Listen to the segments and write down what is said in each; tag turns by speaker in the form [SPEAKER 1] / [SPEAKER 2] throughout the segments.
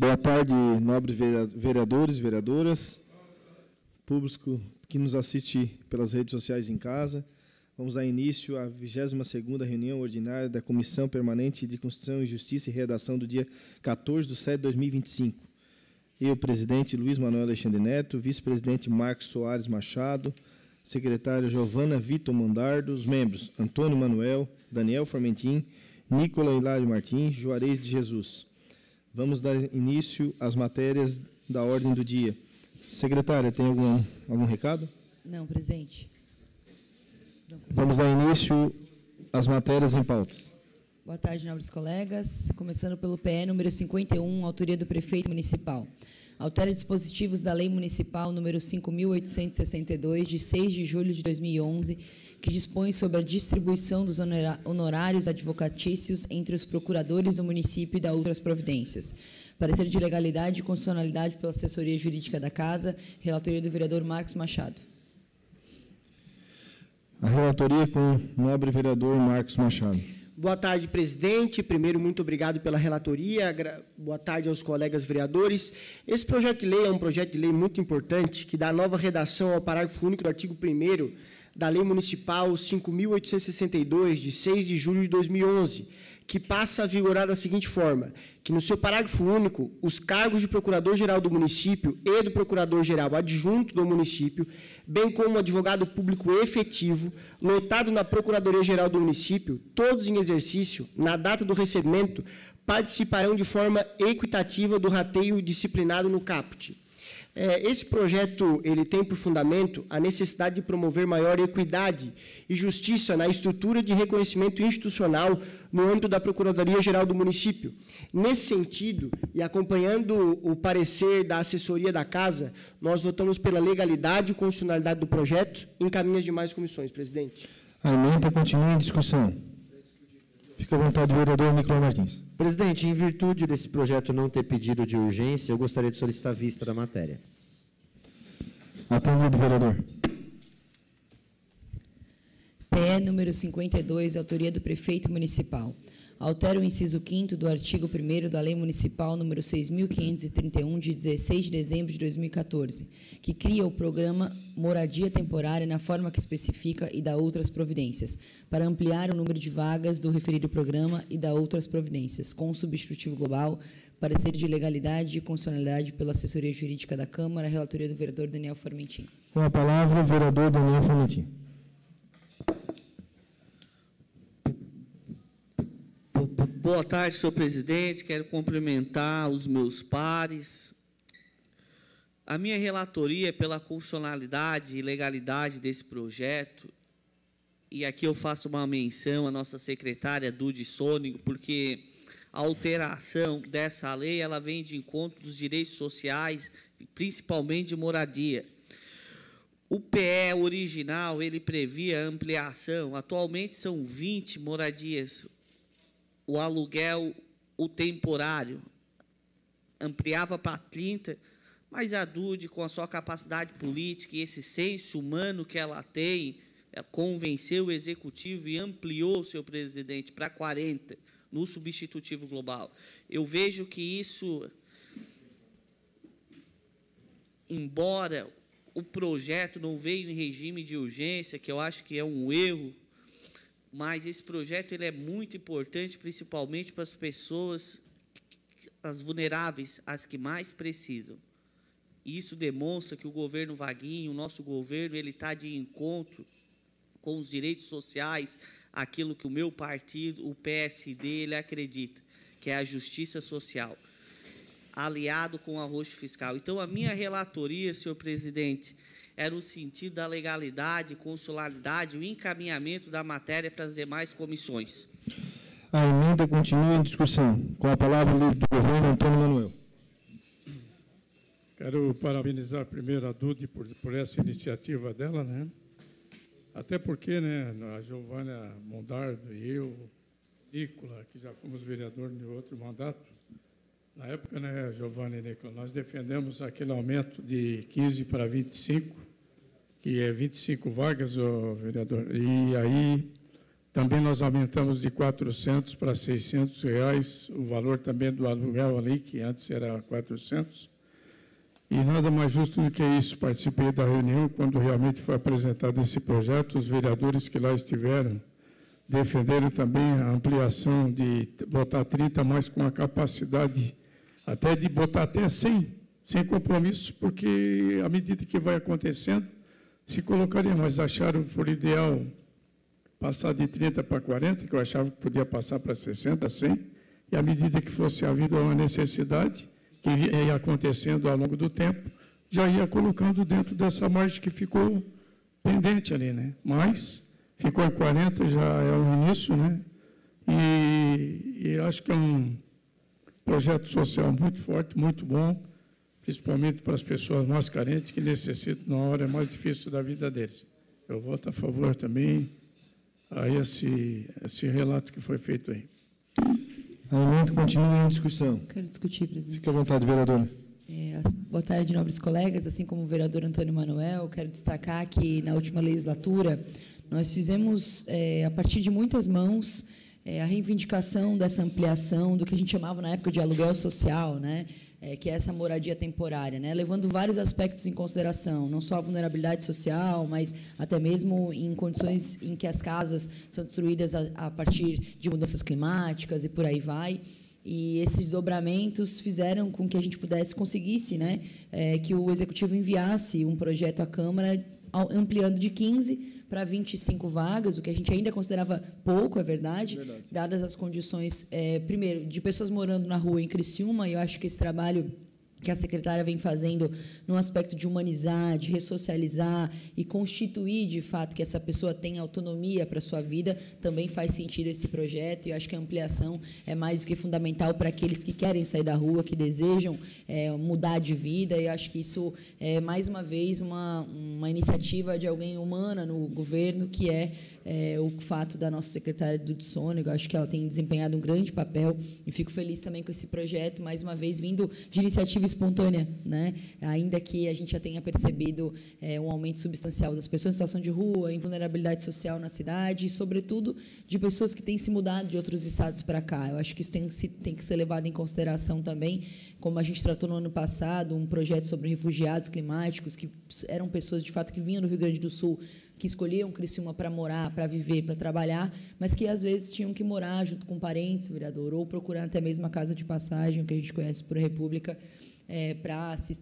[SPEAKER 1] Boa tarde, nobres vereadores e vereadoras, público que nos assiste pelas redes sociais em casa. Vamos dar início à 22ª reunião ordinária da Comissão Permanente de Constituição e Justiça e Redação do dia 14/7/2025. Eu, presidente Luiz Manuel Alexandre Neto, vice-presidente Marcos Soares Machado, secretária Giovana Vitor Mondardo, os membros Antônio Manuel, Daniel Formentin, Nicola Hilário Martins, Juarez de Jesus. Vamos dar início às matérias da ordem do dia. Secretária, tem algum recado?
[SPEAKER 2] Não, presidente.
[SPEAKER 1] Vamos dar início às matérias em pauta.
[SPEAKER 2] Boa tarde, nobres colegas. Começando pelo PE número 51, autoria do prefeito municipal. Altera dispositivos da Lei Municipal número 5.862, de 6 de julho de 2011, que dispõe sobre a distribuição dos honorários advocatícios entre os procuradores do município e da outras providências. Parecer de legalidade e constitucionalidade pela assessoria jurídica da Casa, relatoria do vereador Marcos Machado.
[SPEAKER 1] A relatoria com o nobre vereador Marcos Machado.
[SPEAKER 3] Boa tarde, presidente. Primeiro, muito obrigado pela relatoria. Boa tarde aos colegas vereadores. Esse projeto de lei é um projeto de lei muito importante, que dá nova redação ao parágrafo único do artigo 1º da Lei Municipal 5.862, de 6 de julho de 2011, que passa a vigorar da seguinte forma, que no seu parágrafo único, os cargos de Procurador-Geral do município e do Procurador-Geral adjunto do município, bem como advogado público efetivo, lotado na Procuradoria-Geral do município, todos em exercício, na data do recebimento, participarão de forma equitativa do rateio disciplinado no caput. Esse projeto ele tem por fundamento a necessidade de promover maior equidade e justiça na estrutura de reconhecimento institucional no âmbito da Procuradoria-Geral do município. Nesse sentido, e acompanhando o parecer da assessoria da Casa, nós votamos pela legalidade e constitucionalidade do projeto e encaminha as demais comissões, presidente.
[SPEAKER 1] A emenda continua em discussão. Fica à vontade, vereador Nicola Martins.
[SPEAKER 4] Presidente, em virtude desse projeto não ter pedido de urgência, eu gostaria de solicitar vista da matéria.
[SPEAKER 1] Atendido, vereador.
[SPEAKER 2] PE número 52, autoria do prefeito municipal. Altera o inciso 5º do artigo 1º da Lei Municipal número 6.531, de 16 de dezembro de 2014, que cria o programa Moradia Temporária na forma que especifica e dá outras providências, para ampliar o número de vagas do referido programa e dá outras providências, com o substitutivo global, parecer de legalidade e constitucionalidade pela assessoria jurídica da Câmara, relatoria do vereador Daniel Formentin.
[SPEAKER 1] Com a palavra, o vereador Daniel Formentin.
[SPEAKER 5] Boa tarde, senhor presidente. Quero cumprimentar os meus pares. A minha relatoria é pela constitucionalidade e legalidade desse projeto. E aqui eu faço uma menção à nossa secretária Dude Sônico, porque a alteração dessa lei ela vem de encontro dos direitos sociais, principalmente de moradia. O PE original ele previa ampliação. Atualmente são 20 moradias. O aluguel, o temporário, ampliava para 30, mas a Dude, com a sua capacidade política e esse senso humano que ela tem, convenceu o executivo e ampliou, seu presidente, para 40, no substitutivo global. Eu vejo que isso, embora o projeto não veio em regime de urgência, que eu acho que é um erro, mas esse projeto ele é muito importante, principalmente para as pessoas, as vulneráveis, as que mais precisam. Isso demonstra que o governo Vaguinho, o nosso governo, ele está de encontro com os direitos sociais, aquilo que o meu partido, o PSD, ele acredita, que é a justiça social, aliado com o arroxo fiscal. Então, a minha relatoria, senhor presidente, era o sentido da legalidade, constitucionalidade, o encaminhamento da matéria para as demais comissões.
[SPEAKER 1] A emenda continua em discussão. Com a palavra, o líder do governo, Antônio Manuel.
[SPEAKER 6] Quero parabenizar primeiro a Dude por essa iniciativa dela, né? Até porque, né, a Giovana Mondardo e eu, Nicola, que já fomos vereador em outro mandato, na época, né, Giovana e Nicola, nós defendemos aquele aumento de 15 para 25, que é 25 vagas, vereador. E aí Também nós aumentamos de R$ 400 para R$ 600 reais, o valor também do aluguel ali, que antes era 400. E nada mais justo do que isso. Participei da reunião quando realmente foi apresentado esse projeto. Os vereadores que lá estiveram defenderam também a ampliação de botar 30, mas com a capacidade até de botar até 100, sem compromisso, porque à medida que vai acontecendo, se colocaria, mas acharam por ideal passar de 30 para 40, que eu achava que podia passar para 60, 100, e à medida que fosse havendo uma necessidade, que ia acontecendo ao longo do tempo, já ia colocando dentro dessa margem que ficou pendente ali, né? Mas ficou em 40, já é o início, né? E acho que é um projeto social muito forte, muito bom, principalmente para as pessoas mais carentes que necessitam na hora mais difícil da vida deles. Eu voto a favor também a esse relato que foi feito aí.
[SPEAKER 1] A emenda continua em discussão.
[SPEAKER 2] Quero discutir, presidente.
[SPEAKER 1] Fique à vontade, vereadora.
[SPEAKER 2] Boa tarde, nobres colegas. Assim como o vereador Antônio Manuel, quero destacar que, na última legislatura, nós fizemos, a partir de muitas mãos, a reivindicação dessa ampliação do que a gente chamava, na época, de aluguel social, né? Que é essa moradia temporária, né? Levando vários aspectos em consideração, não só a vulnerabilidade social, mas até mesmo em condições em que as casas são destruídas a partir de mudanças climáticas e por aí vai. E esses desdobramentos fizeram com que a gente conseguisse, né, que o Executivo enviasse um projeto à Câmara ampliando de 15 para 25 vagas, o que a gente ainda considerava pouco, é verdade, dadas as condições, primeiro, de pessoas morando na rua em Criciúma, e eu acho que esse trabalho que a secretária vem fazendo no aspecto de humanizar, de ressocializar e constituir, de fato, que essa pessoa tenha autonomia para a sua vida, também faz sentido esse projeto, e eu acho que a ampliação é mais do que fundamental para aqueles que querem sair da rua, que desejam mudar de vida, e eu acho que isso é, mais uma vez, uma iniciativa de alguém humana no governo, que é o fato da nossa secretária Dudu Sônego. Eu acho que ela tem desempenhado um grande papel, e fico feliz também com esse projeto, mais uma vez, vindo de iniciativa espontânea, né? Ainda que a gente já tenha percebido um aumento substancial das pessoas em situação de rua, em vulnerabilidade social na cidade, e, sobretudo, de pessoas que têm se mudado de outros estados para cá. Eu acho que isso tem que ser levado em consideração também, como a gente tratou no ano passado, um projeto sobre refugiados climáticos, que eram pessoas, de fato, que vinham do Rio Grande do Sul, que escolhiam Criciúma para morar, para viver, para trabalhar, mas que, às vezes, tinham que morar junto com parentes, vereador, ou procurar até mesmo a casa de passagem, o que a gente conhece por República, para se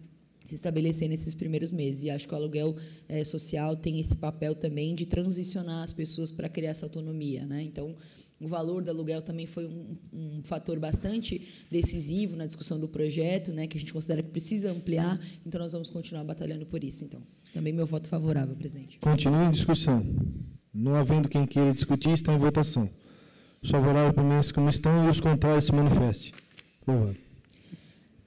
[SPEAKER 2] estabelecer nesses primeiros meses. E acho que o aluguel social tem esse papel também de transicionar as pessoas para criar essa autonomia, né? Então, o valor do aluguel também foi um fator bastante decisivo na discussão do projeto, né, que a gente considera que precisa ampliar, então nós vamos continuar batalhando por isso. Então, também meu voto favorável, presidente.
[SPEAKER 1] Continua em discussão. Não havendo quem queira discutir, está em votação. Os favoráveis permaneçam como estão e os contrários se manifestem. Aprovado.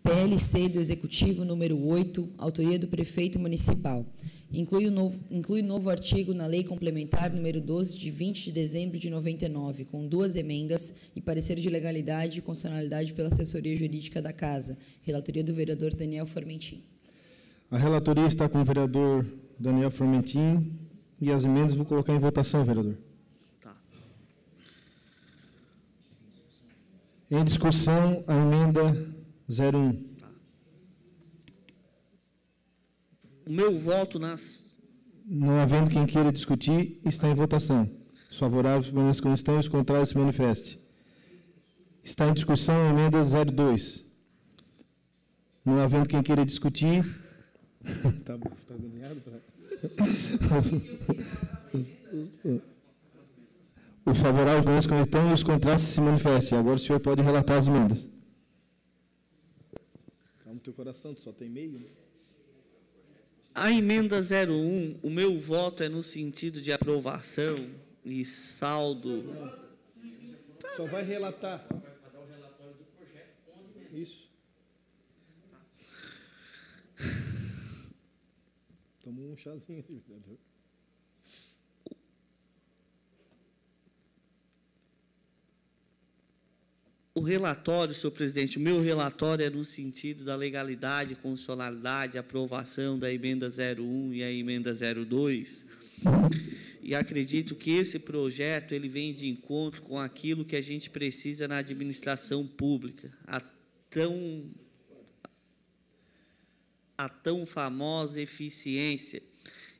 [SPEAKER 2] PLC do Executivo, número 8, autoria do Prefeito Municipal. Inclui novo artigo na Lei Complementar número 12, de 20 de dezembro de 99, com 2 emendas e parecer de legalidade e constitucionalidade pela assessoria jurídica da Casa. Relatoria do vereador Daniel Formentin.
[SPEAKER 1] A relatoria está com o vereador Daniel Formentin e as emendas vou colocar em votação, vereador.
[SPEAKER 5] Tá.
[SPEAKER 1] Em discussão, a emenda 01.
[SPEAKER 5] O meu voto
[SPEAKER 1] Não havendo quem queira discutir, está em votação. Os favoráveis permaneçam como estão e os contrários se manifestem. Está em discussão a emenda 02. Não havendo quem queira discutir... Está agoniado? Os favoráveis permaneçam como estão e os contrários se manifestem. Agora o senhor pode relatar as emendas. Calma o teu coração, tu só tem meio, né?
[SPEAKER 5] A emenda 01, o meu voto é no sentido de aprovação e saldo.
[SPEAKER 1] Só vai relatar. Isso. Tomou um chazinho aí, vereador.
[SPEAKER 5] O relatório, senhor presidente, o meu relatório é no sentido da legalidade, constitucionalidade, aprovação da emenda 01 e a emenda 02. E acredito que esse projeto ele vem de encontro com aquilo que a gente precisa na administração pública, a tão famosa eficiência.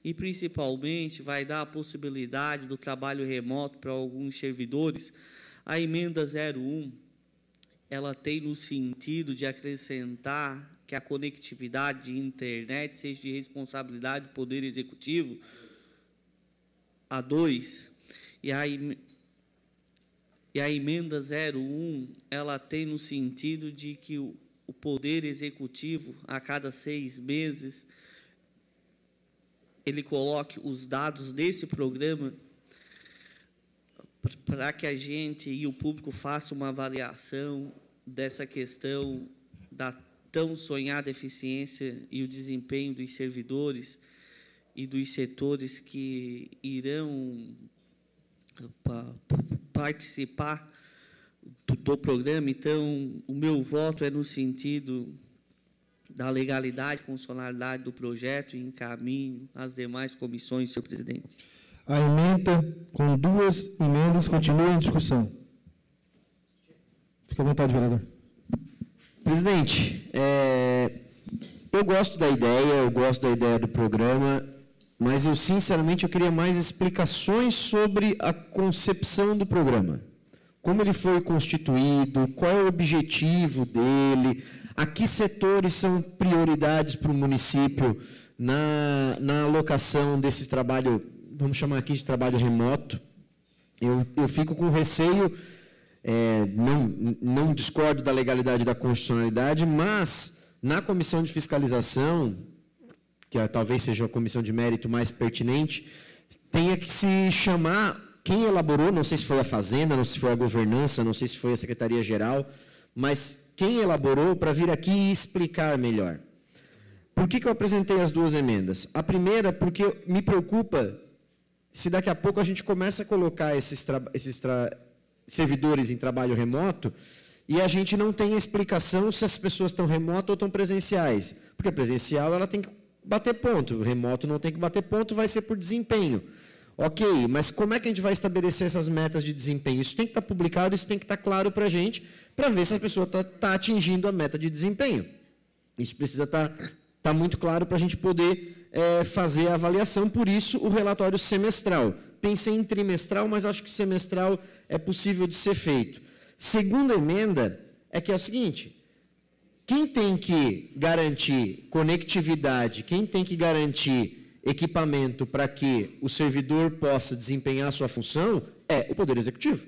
[SPEAKER 5] E, principalmente, vai dar a possibilidade do trabalho remoto para alguns servidores. A emenda 01, ela tem no sentido de acrescentar que a conectividade de internet seja de responsabilidade do Poder Executivo, a 2, e a emenda 01, ela tem no sentido de que o Poder Executivo, a cada 6 meses, ele coloque os dados desse programa para que a gente e o público faça uma avaliação dessa questão da tão sonhada eficiência e o desempenho dos servidores e dos setores que irão participar do programa. Então, o meu voto é no sentido da legalidade e constitucionalidade do projeto e encaminho às demais comissões, senhor presidente.
[SPEAKER 1] A emenda, com 2 emendas, continua em discussão. Fique à vontade, vereador.
[SPEAKER 4] Presidente, eu gosto da ideia do programa, mas eu, sinceramente, eu queria mais explicações sobre a concepção do programa. Como ele foi constituído, qual é o objetivo dele, a que setores são prioridades para o município na alocação desse trabalho, vamos chamar aqui de trabalho remoto. Eu fico com receio, não discordo da legalidade e da constitucionalidade, mas na comissão de fiscalização, que talvez seja a comissão de mérito mais pertinente, tenha que se chamar quem elaborou, não sei se foi a Fazenda, não sei se foi a Governança, não sei se foi a Secretaria-Geral, mas quem elaborou para vir aqui e explicar melhor. Por que eu apresentei as 2 emendas? A primeira, porque me preocupa se daqui a pouco a gente começa a colocar esses servidores em trabalho remoto e a gente não tem a explicação se as pessoas estão remoto ou estão presenciais. Porque presencial ela tem que bater ponto, remoto não tem que bater ponto, vai ser por desempenho. Ok, mas como é que a gente vai estabelecer essas metas de desempenho? Isso tem que estar publicado, isso tem que estar claro para a gente, para ver se a pessoa está atingindo a meta de desempenho. Isso precisa estar muito claro para a gente poder fazer a avaliação, por isso o relatório semestral. Pensei em trimestral, mas acho que semestral é possível de ser feito. Segunda emenda é o seguinte, quem tem que garantir conectividade, quem tem que garantir equipamento para que o servidor possa desempenhar a sua função é o Poder Executivo.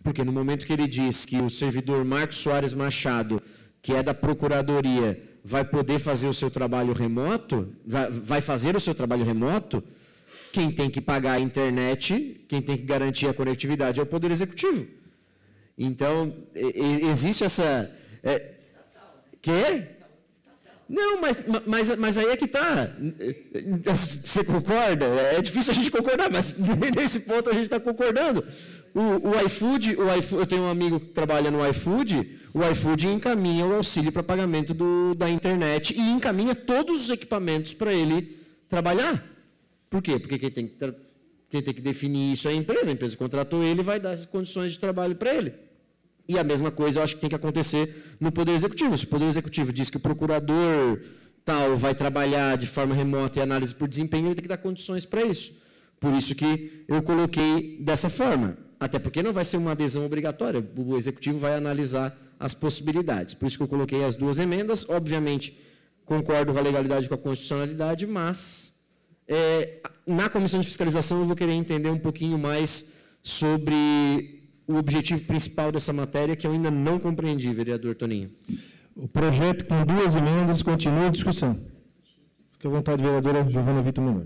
[SPEAKER 4] Porque no momento que ele diz que o servidor Marcos Soares Machado, que é da Procuradoria, vai poder fazer o seu trabalho remoto, vai fazer o seu trabalho remoto, quem tem que pagar a internet, quem tem que garantir a conectividade é o Poder Executivo. Então, existe essa... Quê? Não, mas aí é que está. Você concorda? É difícil a gente concordar, mas nesse ponto a gente está concordando. O iFood, eu tenho um amigo que trabalha no iFood, o iFood encaminha o auxílio para pagamento da internet e encaminha todos os equipamentos para ele trabalhar. Por quê? Porque quem tem que definir isso é a empresa contratou ele e vai dar as condições de trabalho para ele. E a mesma coisa eu acho que tem que acontecer no Poder Executivo. Se o Poder Executivo diz que o procurador tal vai trabalhar de forma remota e análise por desempenho, ele tem que dar condições para isso. Por isso que eu coloquei dessa forma. Até porque não vai ser uma adesão obrigatória, o Executivo vai analisar as possibilidades. Por isso que eu coloquei as 2 emendas. Obviamente, concordo com a legalidade e com a constitucionalidade, mas na comissão de fiscalização eu vou querer entender um pouquinho mais sobre o objetivo principal dessa matéria, que eu ainda não compreendi, vereador Toninho.
[SPEAKER 1] O projeto com 2 emendas continua em discussão. Fique à vontade, vereadora Giovana Vitor Menor.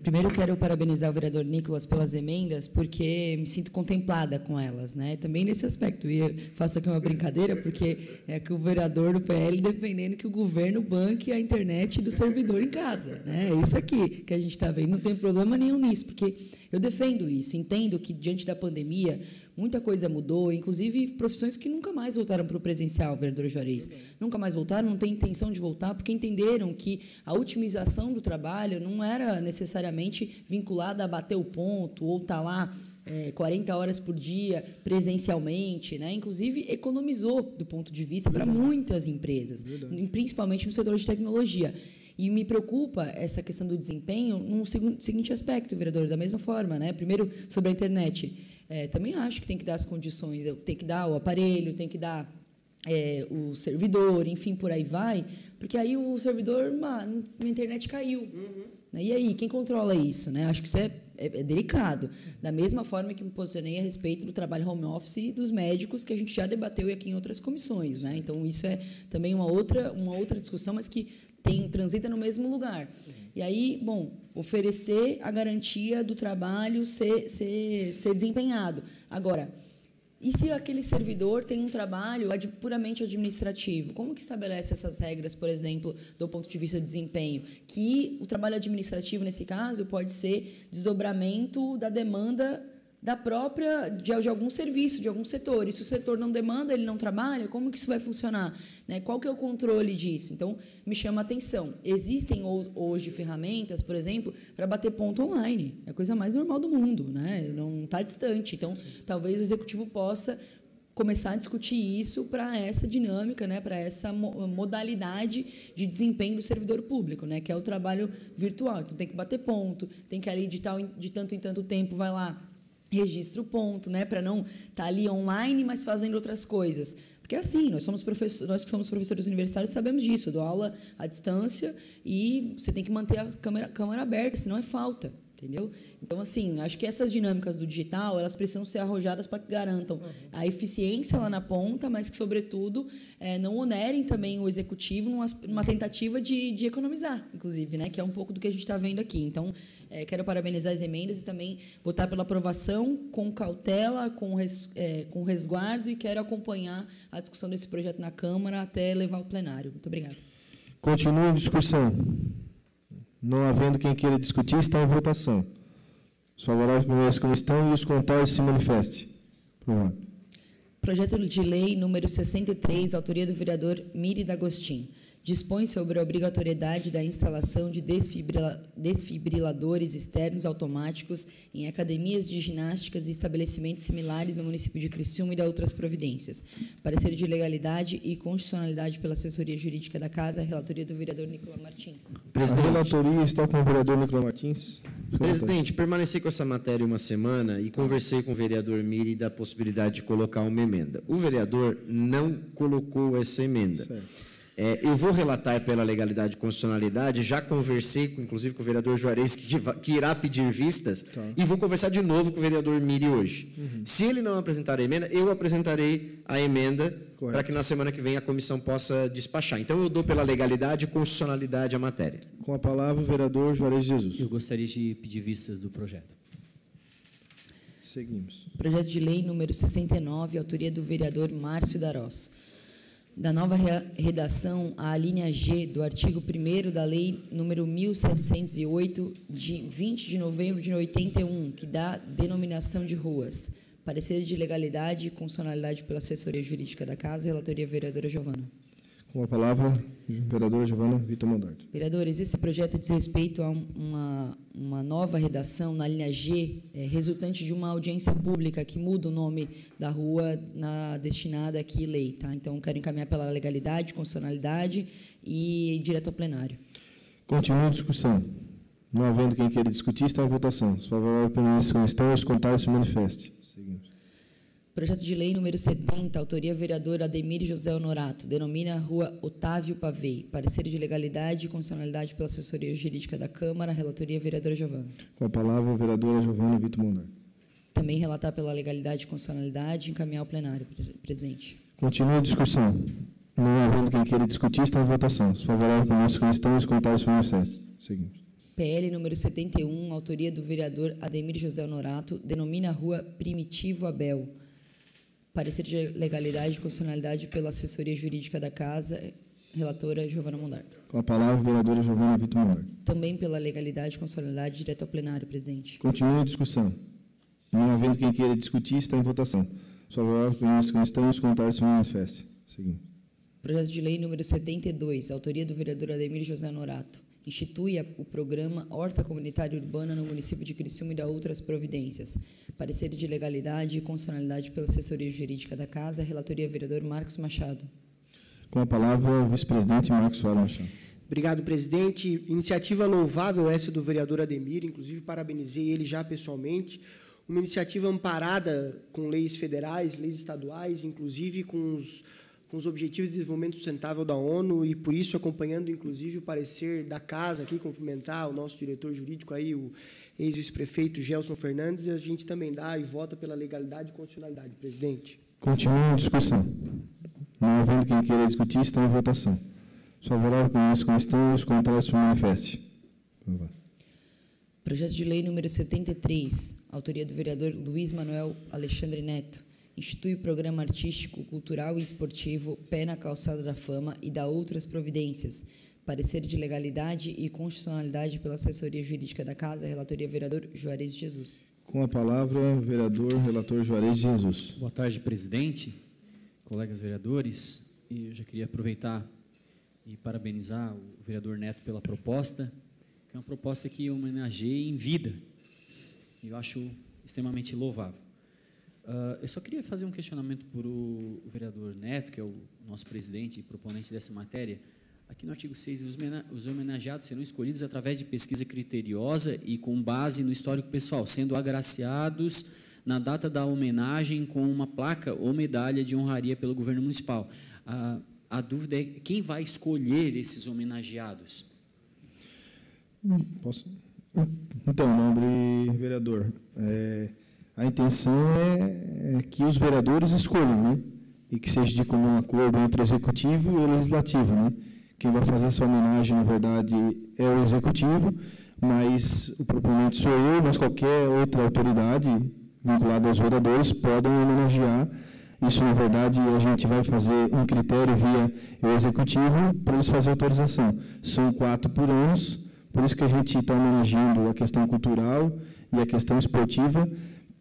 [SPEAKER 2] Primeiro, eu quero parabenizar o vereador Nicolas pelas emendas, porque me sinto contemplada com elas, né? Também nesse aspecto. E eu faço aqui uma brincadeira, porque é que o vereador do PL defendendo que o governo banque a internet do servidor em casa, né? É isso aqui que a gente está vendo. Não tem problema nenhum nisso, porque Eu defendo isso, entendo que, diante da pandemia, muita coisa mudou, inclusive profissões que nunca mais voltaram para o presencial, vereador Juarez. Nunca mais voltaram, não têm intenção de voltar, porque entenderam que a otimização do trabalho não era necessariamente vinculada a bater o ponto ou estar lá 40 horas por dia presencialmente, né? Inclusive economizou do ponto de vista para muitas empresas, principalmente no setor de tecnologia. E me preocupa essa questão do desempenho num seguinte aspecto, vereador, da mesma forma, né? Primeiro, sobre a internet. Também acho que tem que dar as condições, tem que dar o aparelho, tem que dar o servidor, enfim, por aí vai, porque aí o servidor, minha internet caiu. Né? E aí, quem controla isso? Né? Acho que isso é delicado. Da mesma forma que me posicionei a respeito do trabalho home office e dos médicos, que a gente já debateu aqui em outras comissões. Né? Então, isso é também uma outra discussão, mas que transita no mesmo lugar. E aí, bom, oferecer a garantia do trabalho ser desempenhado. Agora, e se aquele servidor tem um trabalho puramente administrativo? Como que estabelece essas regras, por exemplo, do ponto de vista do desempenho? Que o trabalho administrativo, nesse caso, pode ser desdobramento da demanda de algum serviço, de algum setor. E se o setor não demanda, ele não trabalha, como que isso vai funcionar? Né? Qual que é o controle disso? Então, me chama a atenção. Existem hoje ferramentas, por exemplo, para bater ponto online. É a coisa mais normal do mundo, né? Não está distante. Então, talvez o executivo possa começar a discutir isso para essa dinâmica, né? Para essa modalidade de desempenho do servidor público, né? Que é o trabalho virtual. Então, tem que bater ponto, tem que ali de tanto em tanto tempo vai lá, registra o ponto, né, para não estar ali online, mas fazendo outras coisas. Porque, assim, nós que somos professores universitários sabemos disso. Eu dou aula à distância e você tem que manter a câmera aberta, senão é falta, entendeu? Então, assim, acho que essas dinâmicas do digital, elas precisam ser arrojadas para que garantam a eficiência lá na ponta, mas que, sobretudo, não onerem também o executivo numa tentativa de economizar, inclusive, né, que é um pouco do que a gente está vendo aqui. Então, quero parabenizar as emendas e também votar pela aprovação com cautela, com resguardo, e quero acompanhar a discussão desse projeto na Câmara até levar ao plenário. Muito obrigada.
[SPEAKER 1] Continua a discussão. Não havendo quem queira discutir, está em votação. Os favoráveis permaneçam como estão e os contrários se manifestem. Aprovado.
[SPEAKER 2] Projeto de lei número 63, autoria do vereador Miri D'Agostin. Dispõe sobre a obrigatoriedade da instalação de desfibriladores externos automáticos em academias de ginásticas e estabelecimentos similares no município de Criciúma e da outras providências. Parecer de legalidade e constitucionalidade pela assessoria jurídica da Casa, relatoria do vereador Nicolau Martins.
[SPEAKER 1] Presidente. A relatoria está com o vereador Nicolau Martins.
[SPEAKER 4] Presidente, permaneci com essa matéria uma semana e conversei com o vereador Miri da possibilidade de colocar uma emenda. O vereador não colocou essa emenda.
[SPEAKER 1] Certo.
[SPEAKER 4] Eu vou relatar pela legalidade e constitucionalidade, já conversei, inclusive, com o vereador Juarez, que irá pedir vistas, e vou conversar de novo com o vereador Miri hoje. Se ele não apresentar a emenda, eu apresentarei a emenda para que na semana que vem a comissão possa despachar. Então, eu dou pela legalidade e constitucionalidade a matéria.
[SPEAKER 1] Com a palavra, o vereador Juarez Jesus.
[SPEAKER 7] Eu gostaria de pedir vistas do projeto.
[SPEAKER 1] Seguimos.
[SPEAKER 2] Projeto de lei número 69, autoria do vereador Márcio Darós. Da nova redação, a linha G do artigo 1º da Lei número 1708, de 20 de novembro de 81, que dá denominação de ruas. Parecer de legalidade e constitucionalidade pela assessoria jurídica da Casa, relatoria vereadora Giovana.
[SPEAKER 1] Com a palavra, vereadora Giovana Vitor Mondardo.
[SPEAKER 2] Vereadores, esse projeto diz respeito a uma nova redação na linha G, resultante de uma audiência pública que muda o nome da rua destinada aqui lei. Tá? Então, quero encaminhar pela legalidade, constitucionalidade e direto ao plenário.
[SPEAKER 1] Continua a discussão. Não havendo quem queira discutir, está em votação. Os favoráveis permaneçam como estão e os contrários se manifestem. Seguimos.
[SPEAKER 2] Projeto de lei número 70, autoria vereador Ademir José Honorato, denomina Rua Otávio Pavei. Parecer de legalidade e constitucionalidade pela assessoria jurídica da Câmara, relatoria vereadora Giovana.
[SPEAKER 1] Com a palavra, a vereadora Giovana Vitor Mondardo.
[SPEAKER 2] Também relatar pela legalidade e constitucionalidade e encaminhar ao plenário, presidente.
[SPEAKER 1] Continua a discussão. Não havendo quem queira discutir, está em votação. Os favoráveis permaneçam como estão e os contrários se manifestem. Seguimos.
[SPEAKER 2] PL número 71, autoria do vereador Ademir José Honorato, denomina Rua Primitivo Abel. Parecer de legalidade e constitucionalidade pela assessoria jurídica da Casa, Relatora Giovana Mondardo.
[SPEAKER 1] Com a palavra, vereadora Giovana Vitor Mondardo.
[SPEAKER 2] Também pela legalidade e constitucionalidade, direto ao plenário, presidente.
[SPEAKER 1] Continua a discussão. Não havendo quem queira discutir, está em votação. Os favoráveis permaneçam como estão, os contrários se manifestem. Seguinte.
[SPEAKER 2] Projeto de lei número 72, autoria do vereador Ademir José Norato. Institui o programa Horta Comunitária Urbana no município de Criciúma e dá outras providências. Parecer de legalidade e constitucionalidade pela assessoria jurídica da Casa. Relatoria vereador Marcos Machado.
[SPEAKER 1] Com a palavra, o vice-presidente Marcos Soares Machado.
[SPEAKER 3] Obrigado, presidente. Iniciativa louvável essa do vereador Ademir, inclusive parabenizei ele já pessoalmente. Uma iniciativa amparada com leis federais, leis estaduais, inclusive com os Objetivos de Desenvolvimento Sustentável da ONU, e por isso acompanhando, inclusive, o parecer da Casa aqui, cumprimentar o nosso diretor jurídico aí, o ex-vice-prefeito Gelson Fernandes, e a gente também dá e vota pela legalidade e constitucionalidade. Presidente.
[SPEAKER 1] Continua a discussão. Não havendo quem queira discutir, está em votação. Os favoráveis permaneçam como estão, os contrários se manifestem.
[SPEAKER 2] Projeto de lei número 73, autoria do vereador Luiz Manuel Alexandre Neto. Institui o programa artístico, cultural e esportivo Pé na Calçada da Fama e dá outras providências. Parecer de legalidade e constitucionalidade pela assessoria jurídica da Casa. Relatoria vereador Juarez de Jesus.
[SPEAKER 1] Com a palavra, vereador relator Juarez de Jesus.
[SPEAKER 7] Boa tarde, presidente, colegas vereadores. E eu já queria aproveitar e parabenizar o vereador Neto pela proposta, que é uma proposta que homenageia em vida. E eu acho extremamente louvável. Eu só queria fazer um questionamento para o vereador Neto, que é o nosso presidente e proponente dessa matéria. Aqui no artigo 6, os homenageados serão escolhidos através de pesquisa criteriosa e com base no histórico pessoal, sendo agraciados na data da homenagem com uma placa ou medalha de honraria pelo governo municipal. A dúvida é quem vai escolher esses homenageados?
[SPEAKER 1] Posso? Então, nobre vereador, a intenção é que os vereadores escolham, né? E que seja de comum acordo entre o executivo e o legislativo, né? Quem vai fazer essa homenagem, na verdade, é o executivo, mas o proponente sou eu, mas qualquer outra autoridade vinculada aos vereadores podem homenagear. Isso, na verdade, a gente vai fazer um critério via o executivo para eles fazerem autorização. São 4 por ano, por isso que a gente está homenageando a questão cultural e a questão esportiva,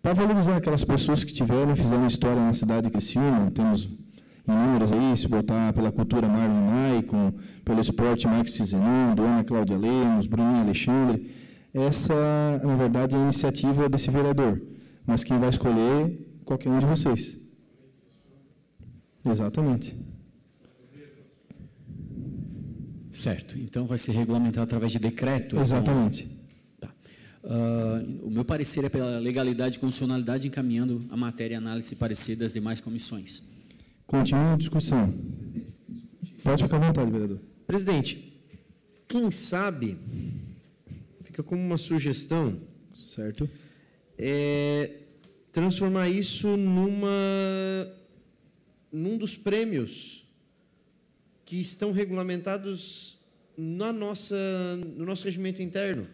[SPEAKER 1] para valorizar aquelas pessoas que tiveram e fizeram história na cidade de Criciúma. Temos inúmeras aí, se botar pela cultura Marlon Maicon, pelo esporte Marcos Cizenando, Ana Cláudia Lemos, Bruninho Alexandre. Essa, na verdade, é a iniciativa desse vereador, mas quem vai escolher, qualquer um de vocês. Exatamente.
[SPEAKER 7] Certo. Então, vai ser regulamentado através de decreto?
[SPEAKER 1] Exatamente.
[SPEAKER 7] Tá. O meu parecer é pela legalidade e constitucionalidade, encaminhando a matéria, análise e parecer das demais comissões.
[SPEAKER 1] Continua a discussão. Pode ficar à vontade, vereador.
[SPEAKER 4] Presidente, quem sabe, fica como uma sugestão,
[SPEAKER 1] Certo.
[SPEAKER 4] Transformar isso num dos prêmios que estão regulamentados no nosso regimento interno,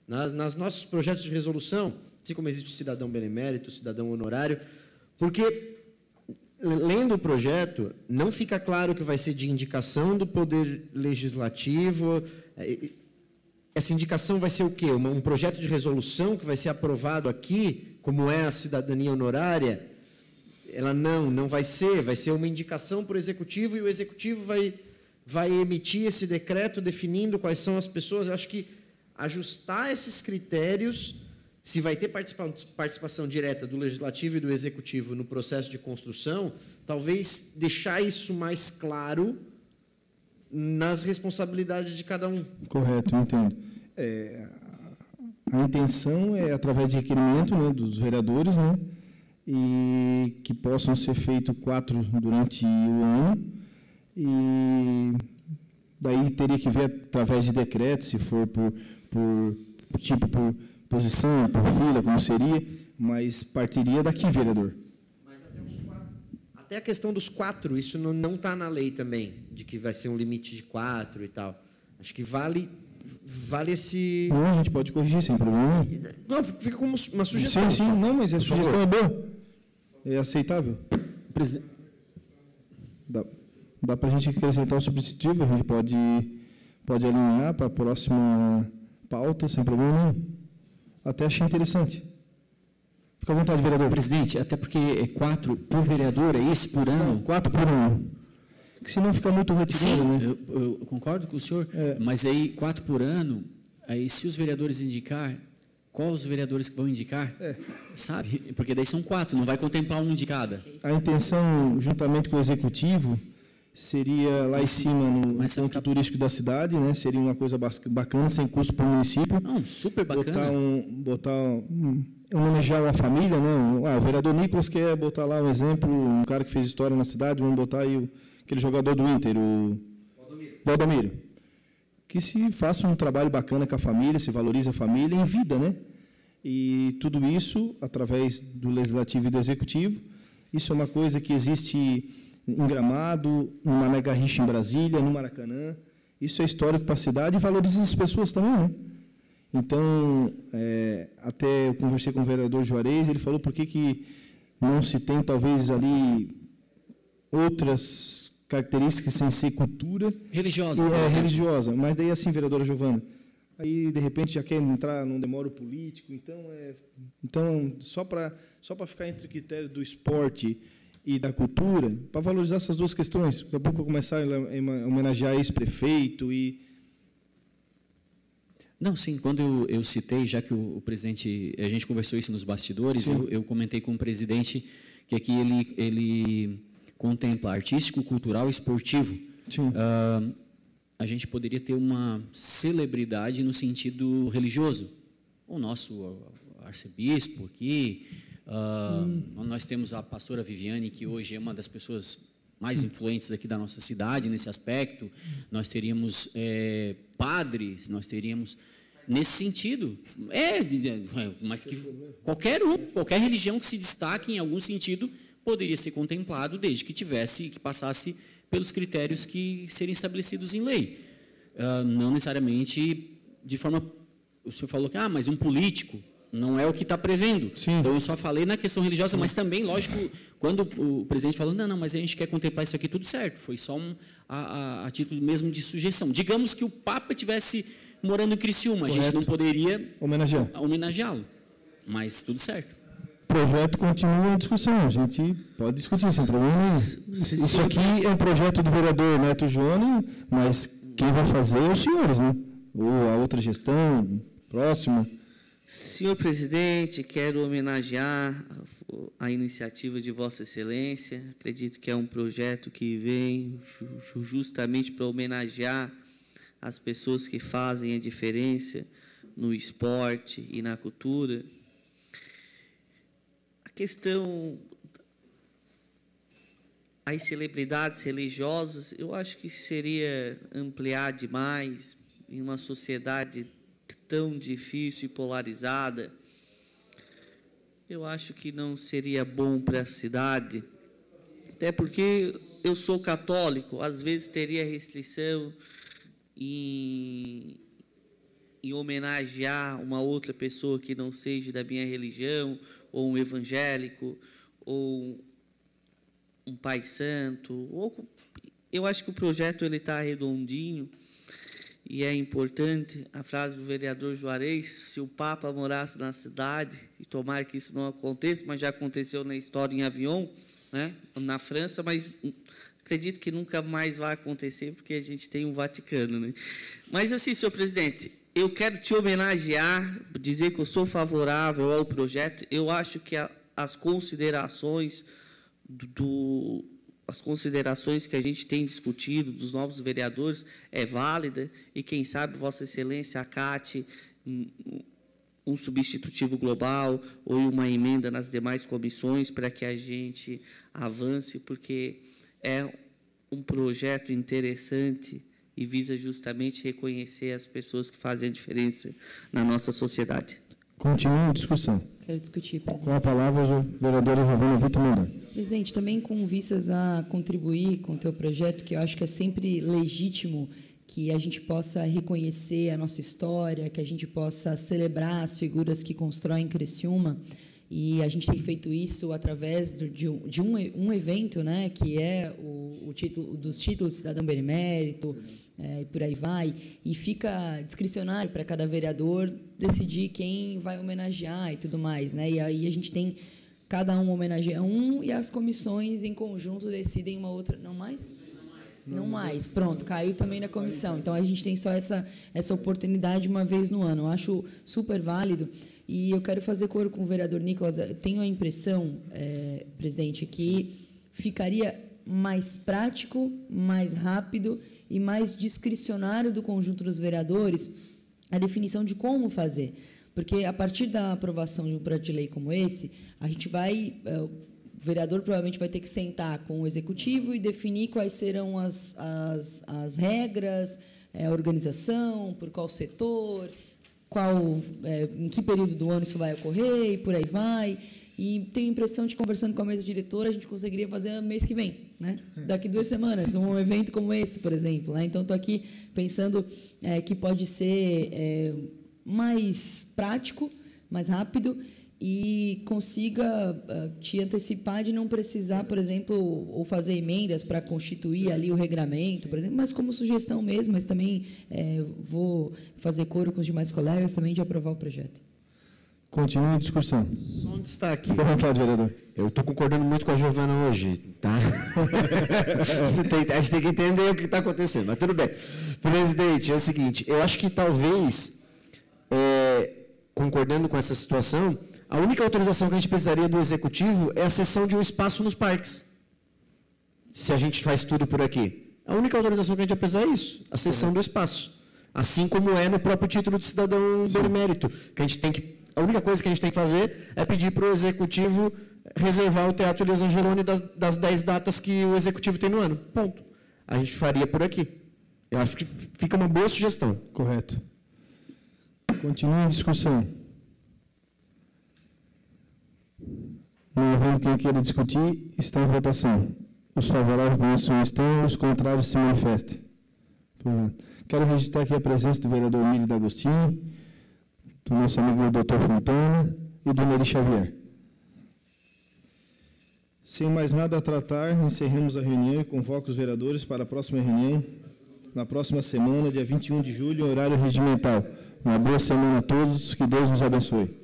[SPEAKER 4] nas nossos projetos de resolução, assim como existe o cidadão benemérito, o cidadão honorário, porque, lendo o projeto, não fica claro que vai ser de indicação do Poder Legislativo. Essa indicação vai ser o quê? Um projeto de resolução que vai ser aprovado aqui, como é a cidadania honorária? Ela não vai ser uma indicação para o Executivo, e o Executivo vai emitir esse decreto definindo quais são as pessoas. Eu acho que ajustar esses critérios, se vai ter participação direta do Legislativo e do Executivo no processo de construção, talvez deixar isso mais claro nas responsabilidades de cada um.
[SPEAKER 1] Correto, entendo. A intenção é, através de requerimento, né, dos vereadores, né, e que possam ser feitos 4 durante o ano, e daí teria que ver através de decreto, se for por posição, por fila, como seria, mas partiria daqui, vereador.
[SPEAKER 4] Mas até a questão dos 4, isso não está na lei também, de que vai ser um limite de 4 e tal. Acho que vale esse...
[SPEAKER 1] Não, a gente pode corrigir sem problema.
[SPEAKER 4] Não, fica como uma sugestão.
[SPEAKER 1] Sim, não, mas a sugestão é boa. É aceitável. dá para a gente acrescentar o substitutivo, a gente pode alinhar para a próxima pauta, sem problema nenhum. Até achei interessante. Fica à vontade, vereador.
[SPEAKER 7] Presidente, até porque é 4 por vereador, é isso, por ano?
[SPEAKER 1] Não, 4 por ano. Porque senão fica muito retirado,
[SPEAKER 7] Sim,
[SPEAKER 1] né?
[SPEAKER 7] eu concordo com o senhor, mas aí 4 por ano, aí se os vereadores indicar, quais os vereadores que vão indicar? Sabe? Porque daí são 4, não vai contemplar um de cada.
[SPEAKER 1] A intenção, juntamente com o executivo, seria lá em cima no ponto turístico da cidade, né? Seria uma coisa bacana, sem custo para o município.
[SPEAKER 7] Não, super bacana.
[SPEAKER 1] Homenagear uma família, né? O vereador Nicolas quer botar lá um exemplo, um cara que fez história na cidade, vamos botar aí aquele jogador do Inter, o Valdomiro. Que se faça um trabalho bacana com a família, se valorize a família em vida, né? E tudo isso, através do Legislativo e do Executivo, isso é uma coisa que existe em Gramado, no Mané Garrincha em Brasília, no Maracanã. Isso é histórico para a cidade e valoriza as pessoas também, né? Então, até eu conversei com o vereador Juarez, ele falou por que não se tem, talvez, ali outras características sem ser cultura.
[SPEAKER 7] Religiosa.
[SPEAKER 1] Religiosa. Mas daí, assim, vereadora Giovana, aí, de repente, já quer entrar num demoro político, então só para ficar entre o critério do esporte e da cultura, para valorizar essas duas questões. Daqui a pouco começar a homenagear ex-prefeito e...
[SPEAKER 7] Não, sim, quando eu citei, já que o presidente, a gente conversou isso nos bastidores, eu comentei com o presidente que aqui ele contempla artístico, cultural e esportivo. A gente poderia ter uma celebridade no sentido religioso. O nosso arcebispo aqui, nós temos a pastora Viviane, que hoje é uma das pessoas mais influentes aqui da nossa cidade nesse aspecto. Nós teríamos padres, nós teríamos... Nesse sentido, mas que qualquer religião que se destaque em algum sentido poderia ser contemplado desde que passasse pelos critérios que seriam estabelecidos em lei. Não necessariamente de forma... O senhor falou que, mas um político não é o que está prevendo.
[SPEAKER 1] Sim.
[SPEAKER 7] Então, eu só falei na questão religiosa, mas também, lógico, quando o presidente falou, não, mas a gente quer contemplar isso aqui, tudo certo. Foi só a título mesmo de sugestão. Digamos que o Papa tivesse morando em Criciúma,
[SPEAKER 1] correto,
[SPEAKER 7] a gente não poderia
[SPEAKER 1] homenageá-lo.
[SPEAKER 7] Mas tudo certo.
[SPEAKER 1] O projeto continua a discussão, a gente pode discutir sem problema nenhum. Isso aqui é um projeto do vereador Neto Jônio, mas quem vai fazer é os senhores, né? Ou a outra gestão, próxima.
[SPEAKER 5] Senhor presidente, quero homenagear a iniciativa de Vossa Excelência. Acredito que é um projeto que vem justamente para homenagear as pessoas que fazem a diferença no esporte e na cultura. A questão, as celebridades religiosas, eu acho que seria ampliar demais em uma sociedade tão difícil e polarizada. Eu acho que não seria bom para a cidade, até porque eu sou católico, às vezes teria restrição em homenagear uma outra pessoa que não seja da minha religião, ou um evangélico, ou um pai santo. Eu acho que o projeto está redondinho e é importante. A frase do vereador Juarez, se o Papa morasse na cidade, e tomara que isso não aconteça, mas já aconteceu na história em Avignon, né, na França, mas... acredito que nunca mais vai acontecer, porque a gente tem um Vaticano, né? Mas, assim, senhor presidente, eu quero te homenagear, dizer que eu sou favorável ao projeto. Eu acho que as considerações que a gente tem discutido dos novos vereadores é válida, e, quem sabe, Vossa Excelência acate um substitutivo global ou uma emenda nas demais comissões para que a gente avance, porque é um projeto interessante e visa justamente reconhecer as pessoas que fazem a diferença na nossa sociedade.
[SPEAKER 1] Continua a discussão.
[SPEAKER 2] Quero discutir, presidente.
[SPEAKER 1] Com a palavra, a vereadora Giovana Vitor Mondar.
[SPEAKER 2] Presidente, também com vistas a contribuir com o teu projeto, que eu acho que é sempre legítimo que a gente possa reconhecer a nossa história, que a gente possa celebrar as figuras que constroem Criciúma. E a gente tem feito isso através de um evento, né, que é o título dos títulos Cidadão Benemérito, e por aí vai, e fica discricionário para cada vereador decidir quem vai homenagear e tudo mais, né? E aí a gente tem cada um homenageia um e as comissões em conjunto decidem uma outra, não mais? Não mais, pronto, caiu também na comissão. Então, a gente tem só essa oportunidade uma vez no ano. Eu acho super válido e eu quero fazer coro com o vereador Nicolas. Eu tenho a impressão, presidente, que ficaria mais prático, mais rápido e mais discricionário do conjunto dos vereadores a definição de como fazer. Porque, a partir da aprovação de um projeto de lei como esse, a gente vai... O vereador provavelmente vai ter que sentar com o executivo e definir quais serão as regras, a organização, por qual setor, em que período do ano isso vai ocorrer, e por aí vai. E tenho a impressão de, conversando com a mesa diretora, a gente conseguiria fazer mês que vem, né? Daqui 2 semanas, um evento como esse, por exemplo, né? Então, estou aqui pensando que pode ser mais prático, mais rápido, e consiga te antecipar de não precisar, por exemplo, ou fazer emendas para constituir ali o regramento, por exemplo, mas como sugestão mesmo, mas também vou fazer coro com os demais colegas também de aprovar o projeto.
[SPEAKER 1] Continue a discussão.
[SPEAKER 4] Só um destaque.
[SPEAKER 1] Fique à vontade, vereador.
[SPEAKER 4] Eu estou concordando muito com a Giovana hoje, tá? A gente tem que entender o que está acontecendo, mas tudo bem. Presidente, é o seguinte, eu acho que talvez, concordando com essa situação, a única autorização que a gente precisaria do Executivo é a cessão de um espaço nos parques. Se a gente faz tudo por aqui. A única autorização que a gente vai precisar é isso, a cessão do espaço. Assim como é no próprio título de cidadão benemérito, que a gente tem que... A única coisa que a gente tem que fazer é pedir para o Executivo reservar o Teatro Elias Angeloni das 10 datas que o Executivo tem no ano. Ponto. A gente faria por aqui. Eu acho que fica uma boa sugestão.
[SPEAKER 1] Correto. Continue a discussão. Não havendo quem queira discutir, está em votação. Os favoráveis permaneçam estão, os contrários se manifestem. Quero registrar aqui a presença do vereador Mili D'Agostini, do nosso amigo Dr. Fontana e do Neri Xavier. Sem mais nada a tratar, encerramos a reunião e convoco os vereadores para a próxima reunião, na próxima semana, dia 21 de julho, horário regimental. Uma boa semana a todos, que Deus nos abençoe.